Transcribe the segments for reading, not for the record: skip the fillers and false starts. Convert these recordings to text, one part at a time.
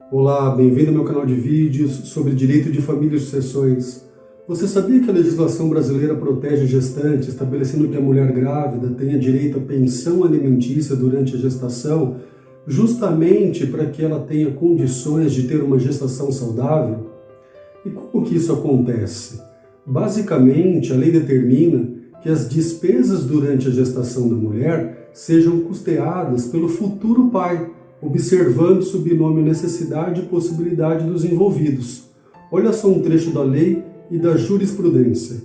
Olá, bem-vindo ao meu canal de vídeos sobre direito de família e sucessões. Você sabia que a legislação brasileira protege a gestante, estabelecendo que a mulher grávida tenha direito à pensão alimentícia durante a gestação, justamente para que ela tenha condições de ter uma gestação saudável? E como que isso acontece? Basicamente, a lei determina que as despesas durante a gestação da mulher sejam custeadas pelo futuro pai, observando-se o binômio necessidade e possibilidade dos envolvidos. Olha só um trecho da lei e da jurisprudência.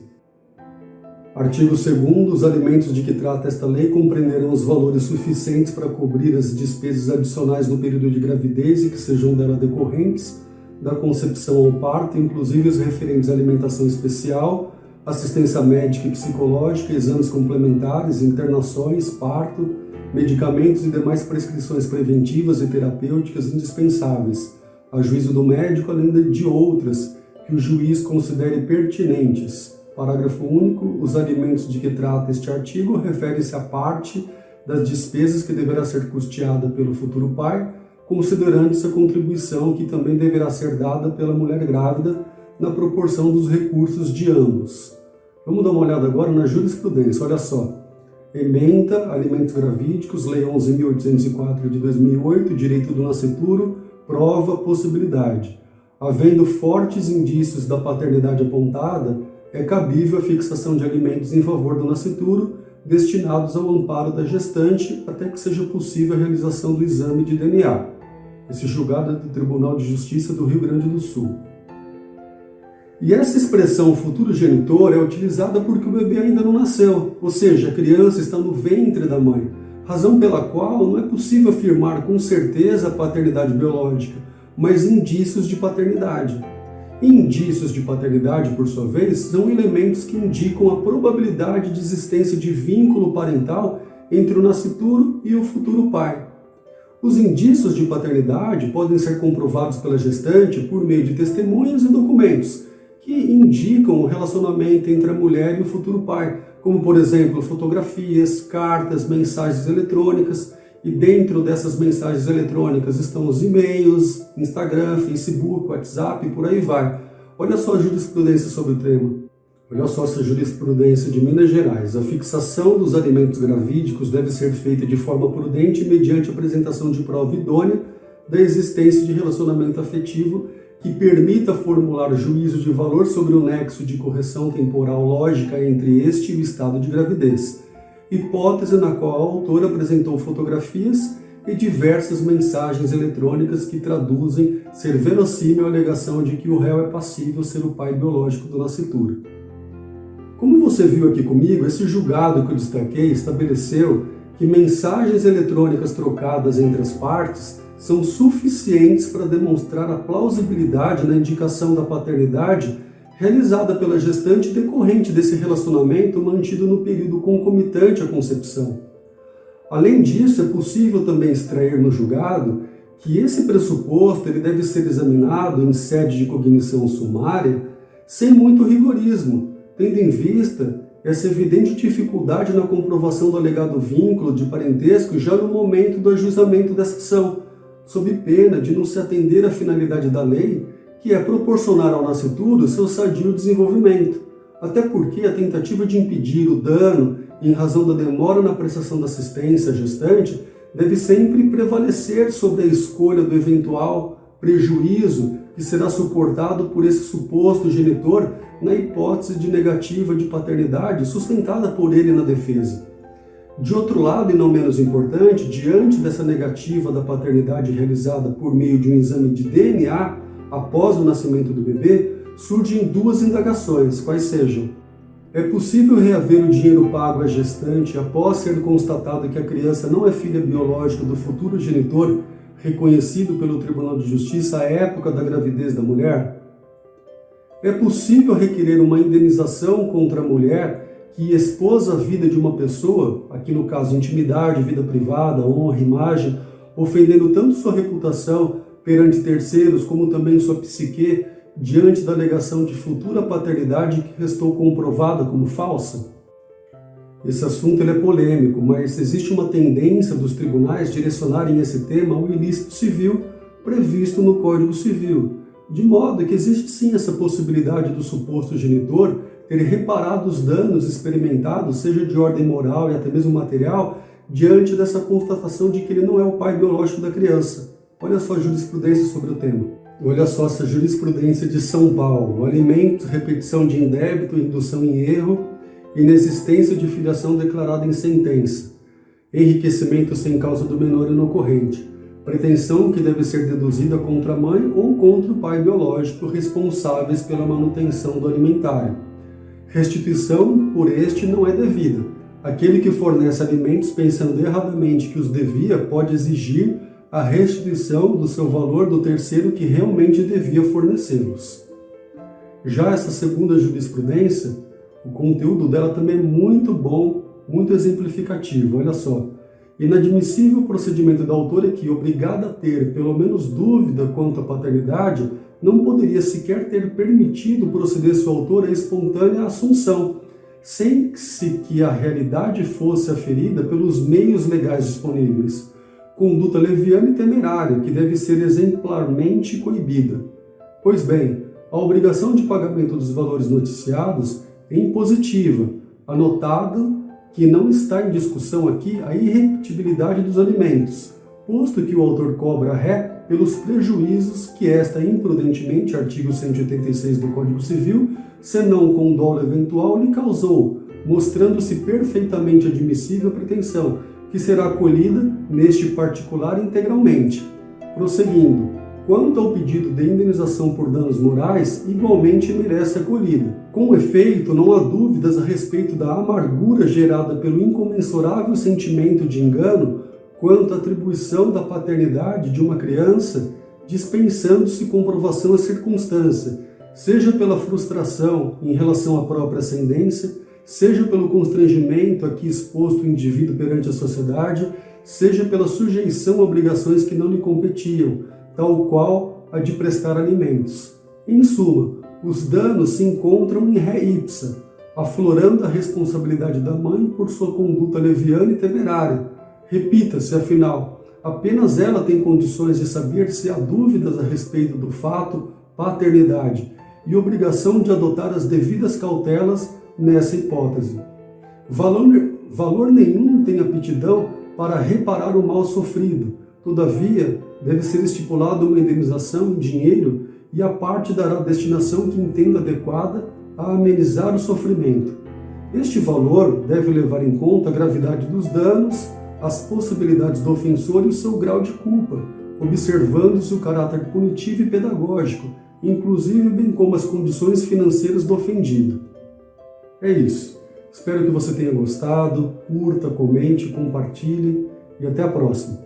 Artigo 2º, os alimentos de que trata esta lei compreenderão os valores suficientes para cobrir as despesas adicionais no período de gravidez e que sejam dela decorrentes, da concepção ao parto, inclusive os referentes à alimentação especial, assistência médica e psicológica, exames complementares, internações, parto, medicamentos e demais prescrições preventivas e terapêuticas indispensáveis, a juízo do médico, além de outras que o juiz considere pertinentes. Parágrafo único. Os alimentos de que trata este artigo referem-se à parte das despesas que deverá ser custeada pelo futuro pai, considerando-se a contribuição que também deverá ser dada pela mulher grávida na proporção dos recursos de ambos. Vamos dar uma olhada agora na jurisprudência. Olha só. Ementa Alimentos Gravídicos, Lei 11.804 de 2008, Direito do Nascituro, prova possibilidade. Havendo fortes indícios da paternidade apontada, é cabível a fixação de alimentos em favor do nascituro, destinados ao amparo da gestante, até que seja possível a realização do exame de DNA. Esse julgado é do Tribunal de Justiça do Rio Grande do Sul. E essa expressão futuro genitor é utilizada porque o bebê ainda não nasceu, ou seja, a criança está no ventre da mãe, razão pela qual não é possível afirmar com certeza a paternidade biológica, mas indícios de paternidade. Indícios de paternidade, por sua vez, são elementos que indicam a probabilidade de existência de vínculo parental entre o nascituro e o futuro pai. Os indícios de paternidade podem ser comprovados pela gestante por meio de testemunhas e documentos, que indicam o relacionamento entre a mulher e o futuro pai, como, por exemplo, fotografias, cartas, mensagens eletrônicas, e dentro dessas mensagens eletrônicas estão os e-mails, Instagram, Facebook, WhatsApp e por aí vai. Olha só a jurisprudência sobre o tema. Olha só essa jurisprudência de Minas Gerais. A fixação dos alimentos gravídicos deve ser feita de forma prudente mediante apresentação de prova idônea da existência de relacionamento afetivo que permita formular juízo de valor sobre o nexo de correção temporal lógica entre este e o estado de gravidez, hipótese na qual a autora apresentou fotografias e diversas mensagens eletrônicas que traduzem ser verossímil a alegação de que o réu é passível ser o pai biológico do nascituro. Como você viu aqui comigo, esse julgado que eu destaquei estabeleceu que mensagens eletrônicas trocadas entre as partes são suficientes para demonstrar a plausibilidade na indicação da paternidade realizada pela gestante decorrente desse relacionamento mantido no período concomitante à concepção. Além disso, é possível também extrair no julgado que esse pressuposto ele deve ser examinado em sede de cognição sumária sem muito rigorismo, tendo em vista essa evidente dificuldade na comprovação do alegado vínculo de parentesco já no momento do ajuizamento dessa ação, sob pena de não se atender à finalidade da lei, que é proporcionar ao nascituro seu sadio desenvolvimento, até porque a tentativa de impedir o dano em razão da demora na prestação da assistência à gestante deve sempre prevalecer sobre a escolha do eventual prejuízo que será suportado por esse suposto genitor na hipótese de negativa de paternidade sustentada por ele na defesa. De outro lado, e não menos importante, diante dessa negativa da paternidade realizada por meio de um exame de DNA após o nascimento do bebê, surgem duas indagações, quais sejam: é possível reaver o dinheiro pago à gestante após ser constatado que a criança não é filha biológica do futuro genitor, reconhecido pelo Tribunal de Justiça à época da gravidez da mulher? É possível requerer uma indenização contra a mulher que expôs a vida de uma pessoa, aqui no caso intimidade, vida privada, honra, imagem, ofendendo tanto sua reputação perante terceiros como também sua psique, diante da alegação de futura paternidade que restou comprovada como falsa? Esse assunto é polêmico, mas existe uma tendência dos tribunais direcionarem esse tema ao ilícito civil previsto no Código Civil, de modo que existe sim essa possibilidade do suposto genitor ter reparado os danos experimentados, seja de ordem moral e até mesmo material, diante dessa constatação de que ele não é o pai biológico da criança. Olha só a jurisprudência sobre o tema. Olha só essa jurisprudência de São Paulo: alimentos, repetição de indébito, indução em erro, inexistência de filiação declarada em sentença, enriquecimento sem causa do menor inocorrente, pretensão que deve ser deduzida contra a mãe ou contra o pai biológico responsáveis pela manutenção do alimentário. Restituição por este não é devida. Aquele que fornece alimentos pensando erradamente que os devia pode exigir a restituição do seu valor do terceiro que realmente devia fornecê-los. Já essa segunda jurisprudência, o conteúdo dela também é muito bom, muito exemplificativo. Olha só: inadmissível o procedimento da autora que, obrigada a ter pelo menos dúvida quanto à paternidade, não poderia sequer ter permitido proceder sua autora à espontânea assunção, sem que a realidade fosse aferida pelos meios legais disponíveis. Conduta leviana e temerária, que deve ser exemplarmente coibida. Pois bem, a obrigação de pagamento dos valores noticiados é impositiva, anotado que não está em discussão aqui a irrepetibilidade dos alimentos, posto que o autor cobra ré pelos prejuízos que esta imprudentemente, artigo 186 do Código Civil, senão com dolo eventual, lhe causou, mostrando-se perfeitamente admissível a pretensão, que será acolhida neste particular integralmente. Prosseguindo, quanto ao pedido de indenização por danos morais, igualmente merece acolhida. Com efeito, não há dúvidas a respeito da amargura gerada pelo incomensurável sentimento de engano quanto à atribuição da paternidade de uma criança, dispensando-se comprovação à circunstância, seja pela frustração em relação à própria ascendência, seja pelo constrangimento a que exposto o indivíduo perante a sociedade, seja pela sujeição a obrigações que não lhe competiam, tal qual a de prestar alimentos. Em suma, os danos se encontram em ré ipsa, aflorando a responsabilidade da mãe por sua conduta leviana e temerária. Repita-se, afinal, apenas ela tem condições de saber se há dúvidas a respeito do fato paternidade e obrigação de adotar as devidas cautelas nessa hipótese. Valor nenhum tem aptidão para reparar o mal sofrido. Todavia, deve ser estipulada uma indenização em dinheiro e a parte dará a destinação que entenda adequada a amenizar o sofrimento. Este valor deve levar em conta a gravidade dos danos, as possibilidades do ofensor e o seu grau de culpa, observando-se o caráter punitivo e pedagógico, inclusive bem como as condições financeiras do ofendido. É isso. Espero que você tenha gostado. Curta, comente, compartilhe e até a próxima.